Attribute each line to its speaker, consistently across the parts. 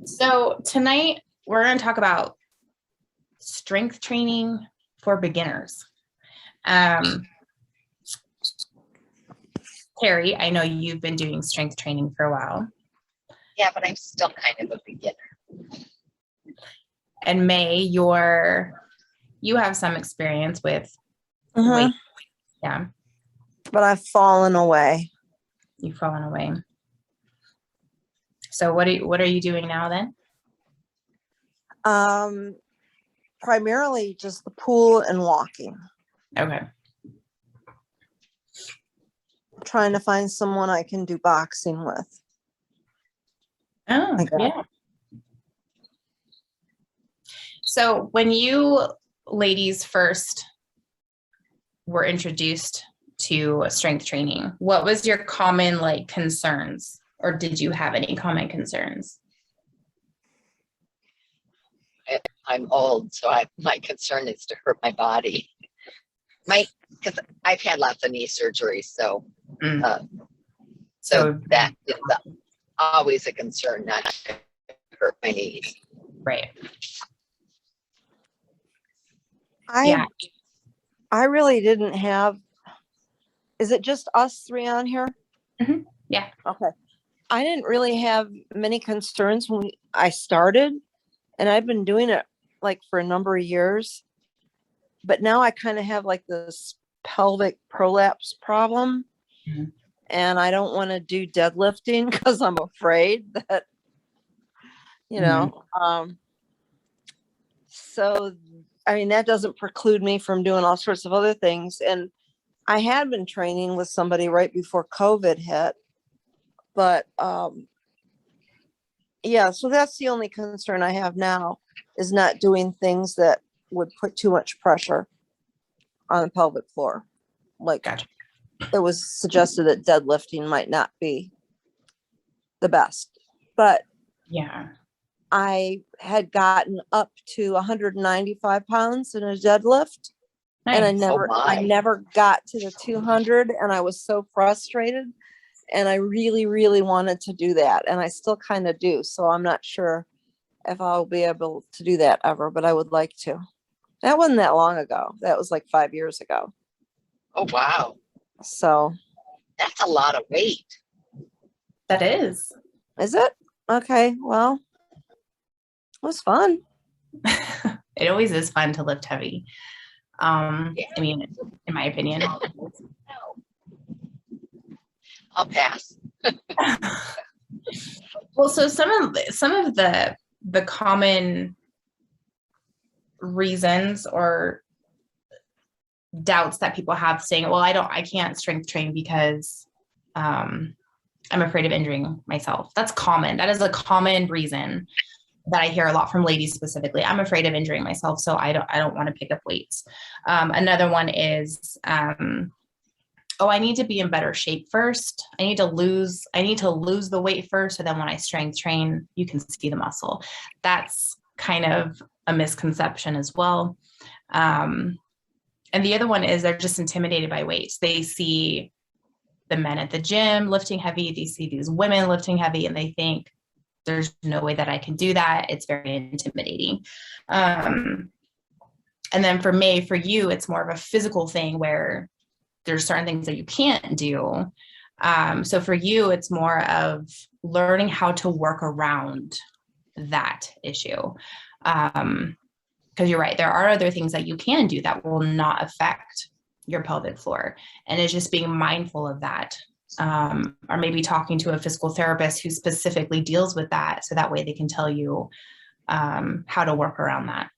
Speaker 1: So tonight we're going to talk about strength training for beginners. Terry, I know you've been doing strength training for a while.
Speaker 2: Yeah, but I'm still kind of a beginner.
Speaker 1: And May, you have some experience with weight. Yeah.
Speaker 3: But I've fallen away.
Speaker 1: You've fallen away. So what are you doing now then?
Speaker 3: Primarily just the pool and walking.
Speaker 1: Okay.
Speaker 3: Trying to find someone I can do boxing with.
Speaker 1: Oh, yeah. So when you ladies first were introduced to strength training, what was your common concerns, or did you have any common concerns?
Speaker 2: I'm old, so my concern is to hurt my body. Because I've had lots of knee surgeries, so that is always a concern, not to hurt my knees.
Speaker 1: Right.
Speaker 3: I really didn't have. Is it just us three on here?
Speaker 1: Mm-hmm. Yeah.
Speaker 3: Okay. I didn't really have many concerns when I started, and I've been doing it for a number of years. But now I kind of have this pelvic prolapse problem, and I don't want to do deadlifting because I'm afraid that, so, I mean, that doesn't preclude me from doing all sorts of other things. And I had been training with somebody right before COVID hit, but, so that's the only concern I have now, is not doing things that would put too much pressure on the pelvic floor.
Speaker 1: Gotcha.
Speaker 3: It was suggested that deadlifting might not be the best, but
Speaker 1: yeah,
Speaker 3: I had gotten up to 195 pounds in a deadlift. Nice. And I never got to the 200, and I was so frustrated, and I really, really wanted to do that. And I still kind of do. So I'm not sure if I'll be able to do that ever, but I would like to. That wasn't that long ago. That was 5 years ago.
Speaker 2: Oh, wow.
Speaker 3: So
Speaker 2: that's a lot of weight.
Speaker 1: That is.
Speaker 3: Is it? Okay. Well, it was fun.
Speaker 1: It always is fun to lift heavy. I mean, in my opinion.
Speaker 2: I'll pass.
Speaker 1: Well, so some of the common reasons or doubts that people have saying, well, I can't strength train because I'm afraid of injuring myself. That's common. That is a common reason that I hear a lot from ladies specifically. I'm afraid of injuring myself, so I don't want to pick up weights. Another one is, I need to be in better shape first. I need to lose the weight first, so then when I strength train, you can see the muscle. That's kind of a misconception as well. And the other one is they're just intimidated by weights. They see the men at the gym lifting heavy. They see these women lifting heavy, and they think, there's no way that I can do that. It's very intimidating. And then for you, it's more of a physical thing where there's certain things that you can't do. So for you, it's more of learning how to work around that issue. Because you're right, there are other things that you can do that will not affect your pelvic floor. And it's just being mindful of that. Or maybe talking to a physical therapist who specifically deals with that, so that way they can tell you how to work around that.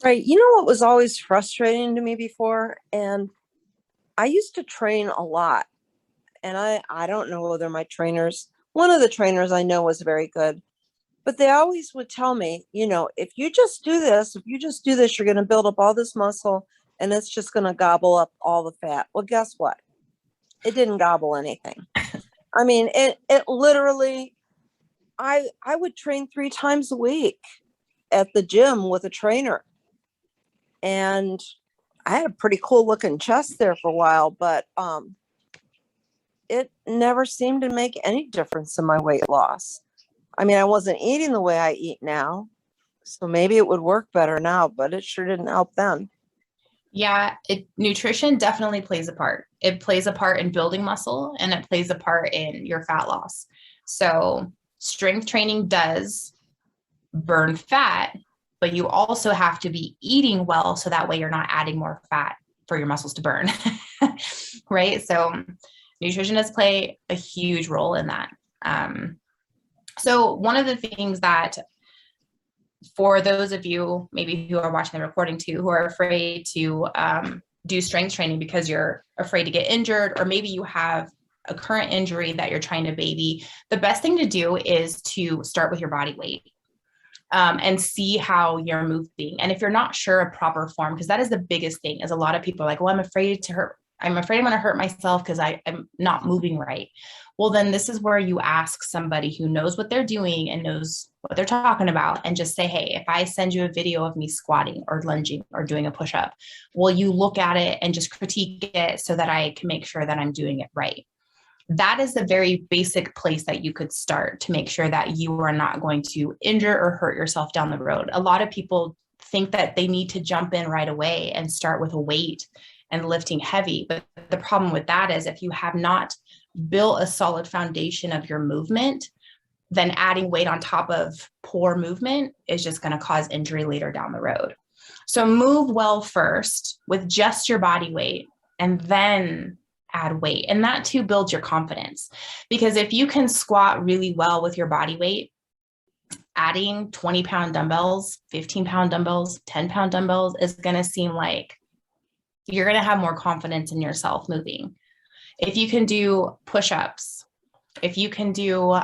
Speaker 3: Right. You know what was always frustrating to me before? And I used to train a lot. And I don't know whether one of the trainers I know was very good, but they always would tell me, if you just do this, you're going to build up all this muscle, and it's just going to gobble up all the fat. Well, guess what? It didn't gobble anything. I mean, it literally, I would train 3 times a week at the gym with a trainer. And I had a pretty cool looking chest there for a while, but it never seemed to make any difference in my weight loss. I mean, I wasn't eating the way I eat now, so maybe it would work better now, but it sure didn't help then.
Speaker 1: Yeah, nutrition definitely plays a part. It plays a part in building muscle and it plays a part in your fat loss. So strength training does burn fat, but you also have to be eating well so that way you're not adding more fat for your muscles to burn. Right? So nutrition does play a huge role in that. So one of the things that, for those of you maybe who are watching the recording too, who are afraid to do strength training because you're afraid to get injured, or maybe you have a current injury that you're trying to baby, the best thing to do is to start with your body weight and see how you're moving. And if you're not sure of proper form, because that is the biggest thing, is a lot of people are like, well, I'm afraid I'm going to hurt myself because I'm not moving right. Well, then this is where you ask somebody who knows what they're doing and knows what they're talking about, and just say, hey, if I send you a video of me squatting or lunging or doing a push-up, will you look at it and just critique it so that I can make sure that I'm doing it right? That is the very basic place that you could start to make sure that you are not going to injure or hurt yourself down the road. A lot of people think that they need to jump in right away and start with a weight and lifting heavy. But the problem with that is if you have not built a solid foundation of your movement, then adding weight on top of poor movement is just going to cause injury later down the road. So move well first with just your body weight, and then add weight. And that too builds your confidence, because if you can squat really well with your body weight, adding 20-pound dumbbells, 15-pound dumbbells, 10-pound dumbbells is going to seem like you're going to have more confidence in yourself moving. If you can do push-ups, if you can do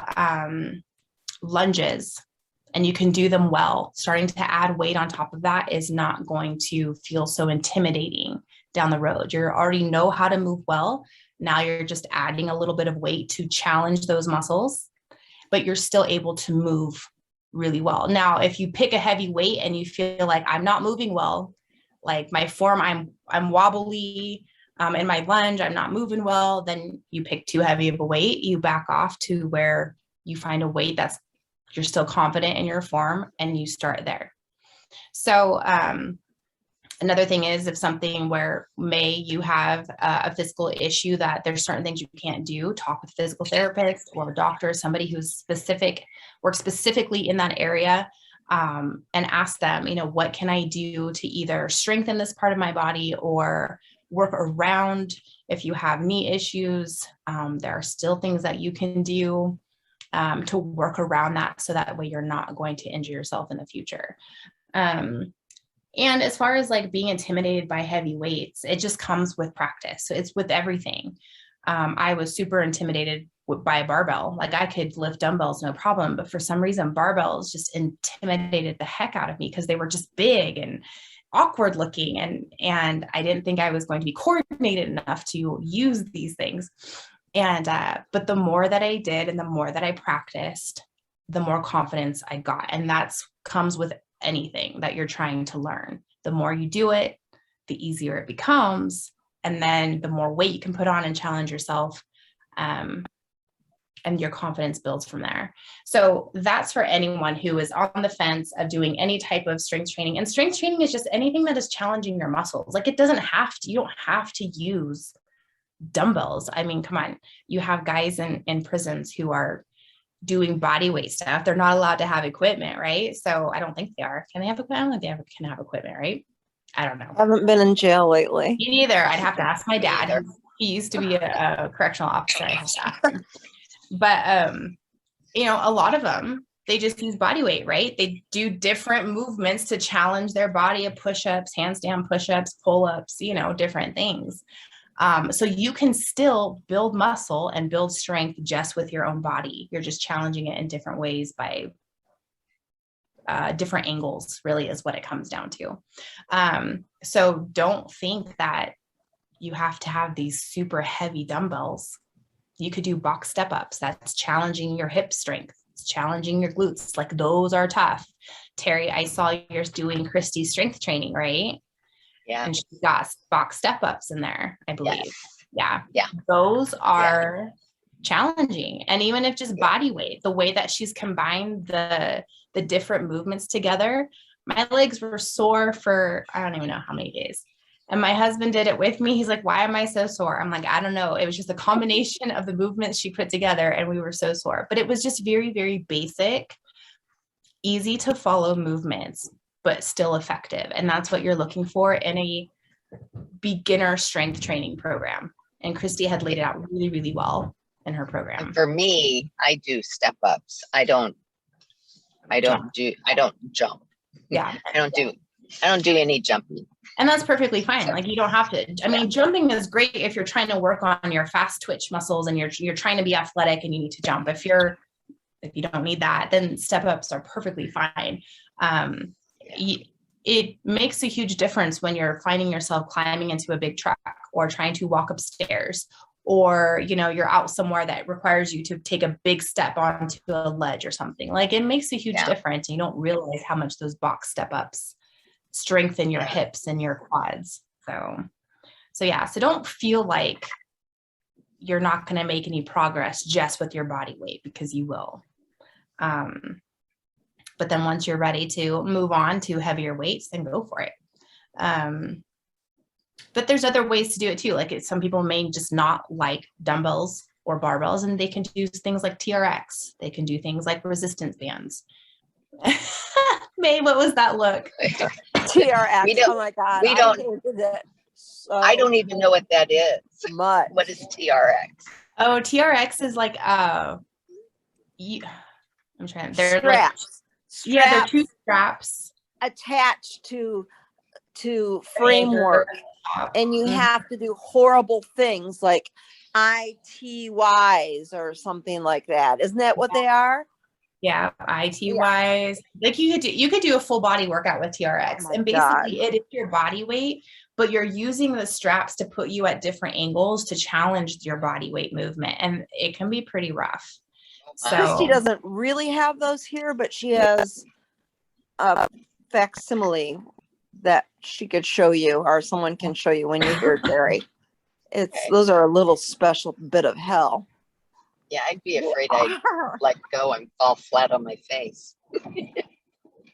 Speaker 1: lunges, and you can do them well, starting to add weight on top of that is not going to feel so intimidating down the road. You already know how to move well. Now you're just adding a little bit of weight to challenge those muscles, but you're still able to move really well. Now, if you pick a heavy weight and you feel like I'm not moving well, like my form, I'm wobbly, in my lunge, I'm not moving well, then you pick too heavy of a weight, you back off to where you find a weight that's you're still confident in your form, and you start there. So another thing is, if something where you have a physical issue that there's certain things you can't do, talk with a physical therapist or a doctor, somebody who's works specifically in that area, and ask them, what can I do to either strengthen this part of my body or work around if you have knee issues. There are still things that you can do to work around that, so that way you're not going to injure yourself in the future. And as far as like being intimidated by heavy weights, it just comes with practice. So it's with everything. I was super intimidated by a barbell. Like I could lift dumbbells, no problem. But for some reason, barbells just intimidated the heck out of me because they were just big and awkward looking. And I didn't think I was going to be coordinated enough to use these things. And, but the more that I did and the more that I practiced, the more confidence I got. And that's comes with anything that you're trying to learn. The more you do it, the easier it becomes. And then the more weight you can put on and challenge yourself. And your confidence builds from there. So that's for anyone who is on the fence of doing any type of strength training. And strength training is just anything that is challenging your muscles. Like you don't have to use dumbbells. I mean, come on, you have guys in prisons who are doing body weight stuff. They're not allowed to have equipment, right? So I don't think they are. Can they have equipment? I don't think they can have equipment, right? I don't know.
Speaker 3: I haven't been in jail lately.
Speaker 1: Me neither. I'd have to ask my dad. He used to be a correctional officer. I have to ask him. But a lot of them, they just use body weight, right? They do different movements to challenge their body of push-ups, handstand push-ups, pull-ups, different things. So you can still build muscle and build strength just with your own body. You're just challenging it in different ways by different angles, really is what it comes down to. So don't think that you have to have these super heavy dumbbells. You could do box step-ups. That's challenging your hip strength. It's challenging your glutes. Like those are tough. Terry, I saw yours doing Christy's strength training, right?
Speaker 2: Yeah.
Speaker 1: And she's got box step-ups in there, I believe.
Speaker 2: Yes.
Speaker 1: Yeah.
Speaker 2: Yeah.
Speaker 1: Those are challenging. And even if just body weight, the way that she's combined the different movements together, my legs were sore for, I don't even know how many days. And my husband did it with me. He's like, why am I so sore? I'm like, I don't know. It was just a combination of the movements she put together and we were so sore. But it was just very, very basic, easy to follow movements, but still effective. And that's what you're looking for in a beginner strength training program. And Christy had laid it out really, really well in her program.
Speaker 2: For me, I do step ups. I don't jump.
Speaker 1: Yeah.
Speaker 2: I don't do any jumping.
Speaker 1: And that's perfectly fine. Like, you don't have to. I mean, jumping is great if you're trying to work on your fast twitch muscles and you're trying to be athletic and you need to jump. If you don't need that, then step ups are perfectly fine. It makes a huge difference when you're finding yourself climbing into a big truck or trying to walk upstairs, or, you know, you're out somewhere that requires you to take a big step onto a ledge or something. Like, it makes a huge difference. You don't realize how much those box step ups strengthen your hips and your quads. So yeah, so don't feel like you're not going to make any progress just with your body weight, because you will. But then once you're ready to move on to heavier weights, then go for it. But there's other ways to do it too. Like, some people may just not like dumbbells or barbells, and they can do things like TRX. They can do things like resistance bands. May, what was that look?
Speaker 3: TRX. Oh my God.
Speaker 2: I don't even know what that is.
Speaker 3: Much.
Speaker 2: What is TRX?
Speaker 1: Oh, TRX is like I'm trying. They're
Speaker 3: straps.
Speaker 1: Like, yeah, they're two straps
Speaker 3: attached to framework, and you have to do horrible things like ITYs or something like that. Isn't that what they are?
Speaker 1: Yeah, ITYs. Like, you could do a full body workout with TRX, and basically it is your body weight, but you're using the straps to put you at different angles to challenge your body weight movement, and it can be pretty rough. So
Speaker 3: Christy doesn't really have those here, but she has a facsimile that she could show you, or someone can show you when you're here, Terry. Those are a little special bit of hell.
Speaker 2: Yeah, I'd be afraid I'd let go and fall flat on my face.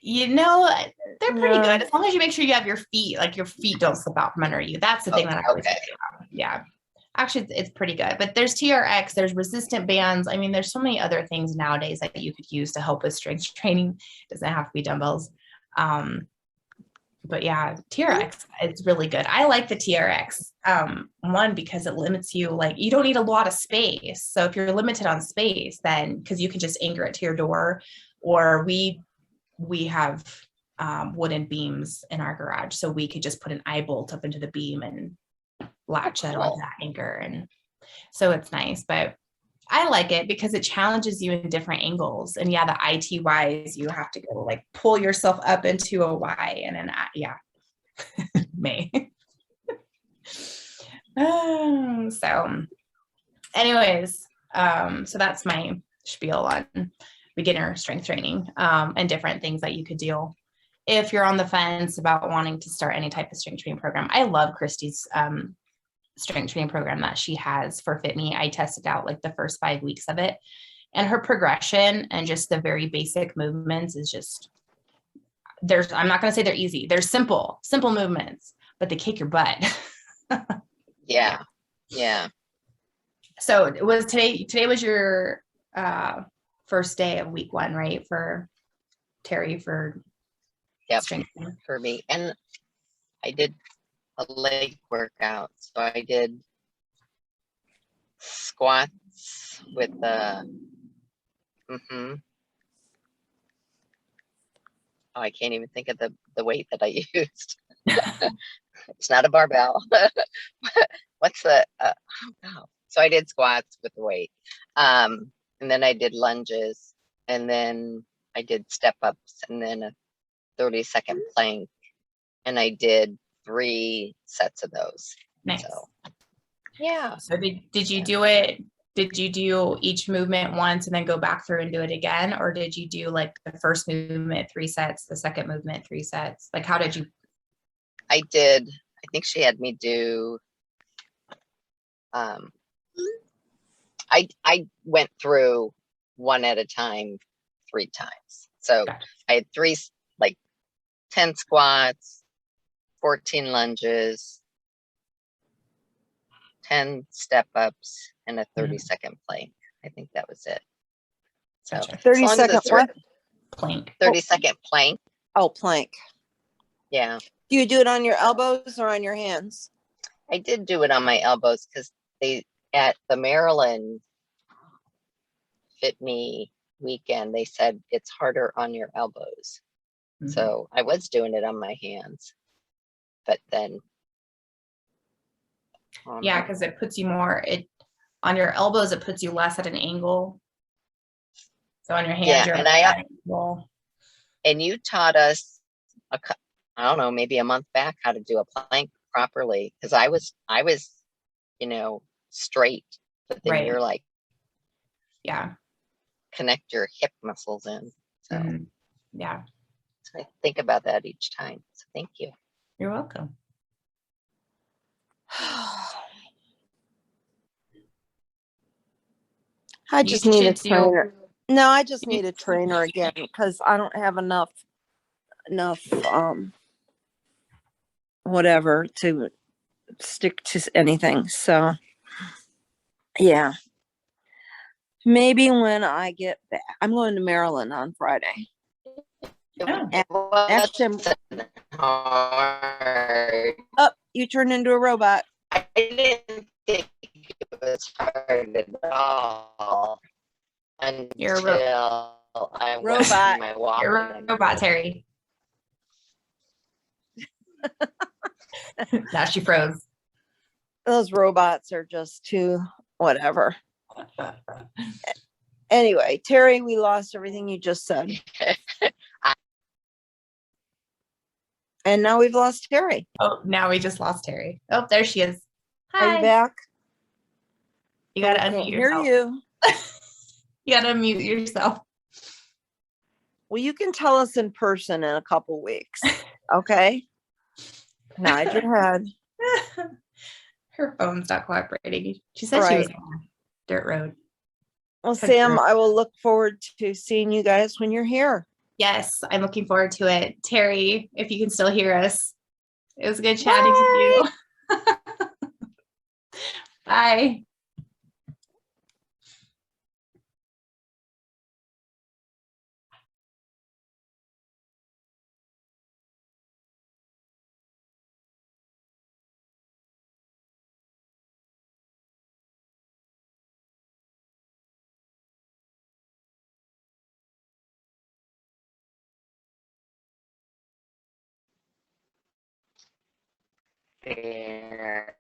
Speaker 1: You know, they're pretty good as long as you make sure you have your feet don't slip out from under you. That's the thing that I always think about. Yeah. Actually, it's pretty good. But there's TRX, there's resistant bands. I mean, there's so many other things nowadays that you could use to help with strength training. It doesn't have to be dumbbells. But yeah, TRX, it's really good. I like the TRX, one, because it limits you, like, you don't need a lot of space. So if you're limited on space, then, because you can just anchor it to your door, or we have wooden beams in our garage, so we could just put an eye bolt up into the beam and latch it onto that anchor. And so it's nice, but I like it because it challenges you in different angles. And yeah, the ITYs, you have to go like pull yourself up into a Y, and then May. So anyways, so that's my spiel on beginner strength training, and different things that you could do if you're on the fence about wanting to start any type of strength training program. I love Christy's strength training program that she has for Fitme. I tested out like the first 5 weeks of it, and her progression and just the very basic movements is just, I'm not going to say they're easy. They're simple movements, but they kick your butt.
Speaker 2: Yeah.
Speaker 1: So it was today was your first day of week 1, right? For Terry, for strength training.
Speaker 2: For me. And I did a leg workout. So I did squats with I can't even think of the weight that I used. It's not a barbell. What's the so I did squats with the weight, and then I did lunges, and then I did step ups, and then a 30-second plank, and I did 3 sets of those.
Speaker 1: Nice.
Speaker 2: So, yeah.
Speaker 1: So did you do it? Did you do each movement once and then go back through and do it again? Or did you do like the first movement 3 sets, the second movement 3 sets? Like, how did you?
Speaker 2: I think she had me do, I went through one at a time 3 times. So
Speaker 1: Gotcha.
Speaker 2: I had like 10 squats, 14 lunges, 10 step ups, and a 30-second plank. I think that was it. So
Speaker 1: Gotcha.
Speaker 2: as
Speaker 3: 30
Speaker 2: long as
Speaker 3: second
Speaker 2: it's
Speaker 3: what?
Speaker 1: Plank.
Speaker 2: 30-second plank.
Speaker 3: Oh, plank.
Speaker 2: Yeah.
Speaker 3: Do you do it on your elbows or on your hands?
Speaker 2: I did do it on my elbows because they at the Maryland Fitme weekend, they said it's harder on your elbows.
Speaker 1: Mhm.
Speaker 2: So I was doing it on my hands, but then
Speaker 1: Yeah, because it puts you more on your elbows, it puts you less at an angle. So on your hands,
Speaker 2: yeah,
Speaker 1: you're
Speaker 2: and
Speaker 1: at an angle.
Speaker 2: and you taught us I don't know, maybe a month back how to do a plank properly because I was straight, but then
Speaker 1: Right.
Speaker 2: you're like
Speaker 1: Yeah.
Speaker 2: connect your hip muscles in. So,
Speaker 1: Mhm. Yeah.
Speaker 2: so I think about that each time. So thank you.
Speaker 1: You're welcome.
Speaker 3: I just need a
Speaker 1: should do-
Speaker 3: trainer. No, I just need a trainer again because I don't have enough whatever to stick to anything. So yeah. Maybe when I get back. I'm going to Maryland on Friday.
Speaker 1: Oh.
Speaker 2: It wasn't
Speaker 3: Actually,
Speaker 2: hard.
Speaker 3: oh, you turned into a robot.
Speaker 2: I didn't think it was hard at all
Speaker 1: You're a
Speaker 2: until I went
Speaker 3: Robot.
Speaker 2: to my walk.
Speaker 1: You're a robot, Terry. Now she froze.
Speaker 3: Those robots are just too whatever. Anyway, Terry, we lost everything you just said. And now we've lost Terry.
Speaker 1: Oh, now we just lost Terry. Oh, there she is. Hi.
Speaker 3: Are you back?
Speaker 1: You gotta
Speaker 3: We
Speaker 1: unmute
Speaker 3: can't hear
Speaker 1: yourself.
Speaker 3: you.
Speaker 1: You gotta unmute yourself.
Speaker 3: Well, you can tell us in person in a couple weeks. Okay. Nod your head.
Speaker 1: Her phone's not cooperating. She said she was
Speaker 3: Right.
Speaker 1: on a dirt road.
Speaker 3: Well,
Speaker 1: Country
Speaker 3: Sam,
Speaker 1: road.
Speaker 3: I will look forward to seeing you guys when you're here.
Speaker 1: Yes, I'm looking forward to it. Terry, if you can still hear us, it was good chatting with you. Bye.
Speaker 2: There.